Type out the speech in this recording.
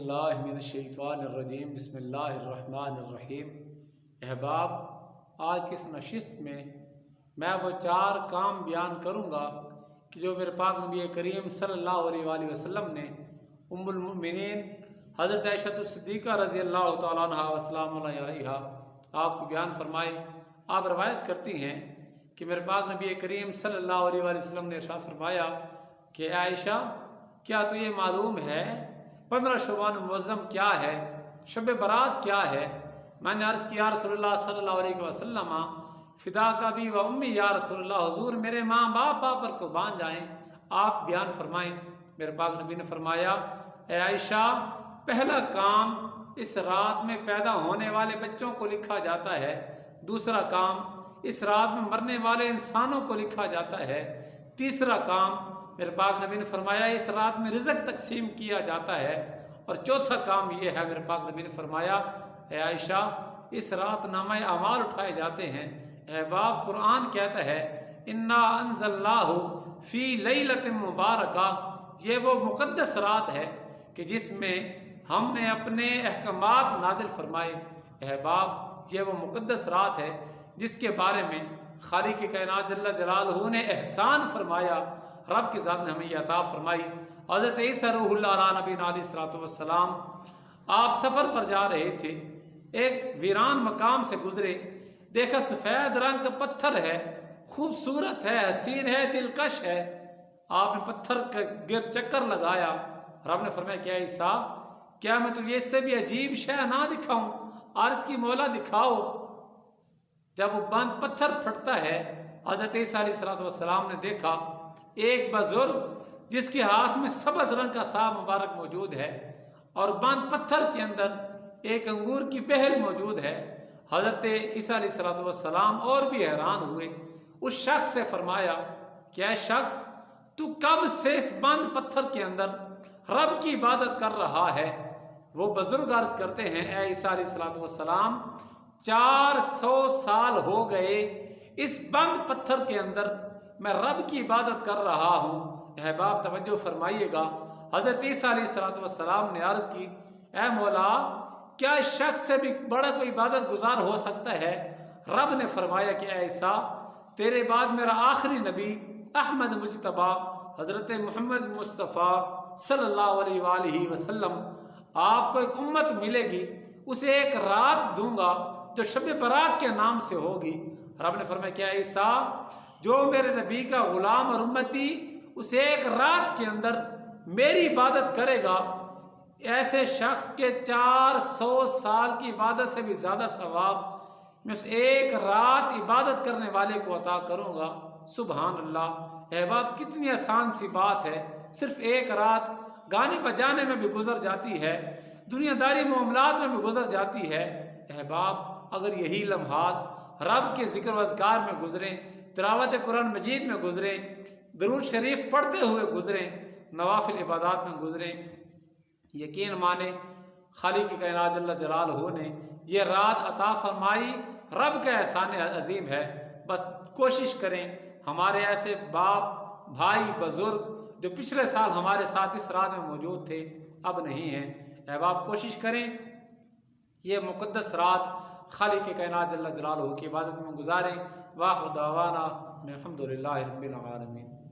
باللہ من الشیطان الرجیم بسم اللہ الرحمن الرحیم۔ احباب، آج کی اس نشست میں وہ 4 کام بیان کروں گا کہ جو میرے پاک نبی کریم صلی اللہ علیہ وآلہ وسلم نے ام المؤمنین حضرت عائشہ الصدیقہ رضی اللہ تعالیٰ عنہ وسلام علیہا آپ کو بیان فرمائے۔ آپ روایت کرتی ہیں کہ میرے پاک نبی کریم صلی اللہ علیہ وآلہ وسلم نے ارشاد فرمایا کہ اے عائشہ، کیا تو یہ معلوم ہے 15 شعبان معظم کیا ہے، شب برات کیا ہے؟ میں نے عرض کی یا رسول اللہ صلی اللہ علیہ وسلم فدا کا بھی و امی یا رسول اللہ، حضور میرے ماں باپ پر قربان جائیں، آپ بیان فرمائیں۔ میرے پاک نبی نے فرمایا اے عائشہ، پہلا کام اس رات میں پیدا ہونے والے بچوں کو لکھا جاتا ہے، دوسرا کام اس رات میں مرنے والے انسانوں کو لکھا جاتا ہے، تیسرا کام میرے پاک نبی نے فرمایا اس رات میں رزق تقسیم کیا جاتا ہے، اور چوتھا کام یہ ہے میرے پاک نبی نے فرمایا اے عائشہ، اس رات نامہ اعمال اٹھائے جاتے ہیں۔ احباب، قرآن کہتا ہے انا انزلناہ فی لیلۃ مبارکہ، یہ وہ مقدس رات ہے کہ جس میں ہم نے اپنے احکامات نازل فرمائے۔ احباب، یہ وہ مقدس رات ہے جس کے بارے میں خالق کائنات جل جلالہ نے احسان فرمایا، رب کی ذات نے ہمیں یہ عطا فرمائی۔ حضرت عیسیٰ روح اللہ علیہ نبی علیہ الصلوۃ والسلام آپ سفر پر جا رہے تھے، ایک ویران مقام سے گزرے، دیکھا سفید رنگ کا پتھر ہے، خوبصورت ہے، حسین ہے، دلکش ہے۔ آپ نے پتھر کا گرد چکر لگایا، رب نے فرمایا کیا عیسیٰ، کیا میں تجھے اس سے بھی عجیب شے نہ دکھاؤں؟ عرض کی مولا دکھاؤ۔ جب وہ بند پتھر پھٹتا ہے، حضرت عیسیٰ علیہ الصلوۃ والسلام نے دیکھا ایک بزرگ جس کے ہاتھ میں سبز رنگ کا سا مبارک موجود ہے، اور بند پتھر کے اندر ایک انگور کی بہل موجود ہے۔ حضرت عیسیٰ علیہ الصلوۃ والسلام اور بھی حیران ہوئے، اس شخص سے فرمایا کہ اے شخص، تو کب سے اس بند پتھر کے اندر رب کی عبادت کر رہا ہے؟ وہ بزرگ عرض کرتے ہیں اے عیسیٰ علیہ الصلوۃ والسلام، 400 سال ہو گئے اس بند پتھر کے اندر میں رب کی عبادت کر رہا ہوں۔ احباب، توجہ فرمائیے گا، حضرت عیسیٰ علیہ الصلوۃ والسلام نے عرض کی اے مولا، کیا اس شخص سے بھی بڑا کوئی عبادت گزار ہو سکتا ہے؟ رب نے فرمایا کہ اے عیسیٰ، تیرے بعد میرا آخری نبی احمد مجتبی حضرت محمد مصطفیٰ صلی اللہ علیہ وآلہ وسلم، آپ کو ایک امت ملے گی، اسے ایک رات دوں گا جو شب برات کے نام سے ہوگی۔ رب نے فرمایا کہ اے عیسیٰ، جو میرے نبی کا غلام اور امتی اسے ایک رات کے اندر میری عبادت کرے گا، ایسے شخص کے 400 سال کی عبادت سے بھی زیادہ ثواب میں اس ایک رات عبادت کرنے والے کو عطا کروں گا۔ سبحان اللہ۔ احباب، کتنی آسان سی بات ہے، صرف ایک رات گانے بجانے میں بھی گزر جاتی ہے، دنیا داری معاملات میں بھی گزر جاتی ہے۔ احباب، اگر یہی لمحات رب کے ذکر و اذکار میں گزریں، تلاوت قرآن مجید میں گزریں، درود شریف پڑھتے ہوئے گزریں، نوافل عبادات میں گزریں، یقین مانے خالق کائنات جل جلالہ نے یہ رات عطا فرمائی، رب کا احسان عظیم ہے۔ بس کوشش کریں، ہمارے ایسے باپ، بھائی، بزرگ جو پچھلے سال ہمارے ساتھ اس رات میں موجود تھے اب نہیں ہیں، احباب کوشش کریں یہ مقدس رات خالق کائنات جل جلالہ کی عبادت میں گزاریں۔ وآخر دعوانا الحمدللہ رب العالمین۔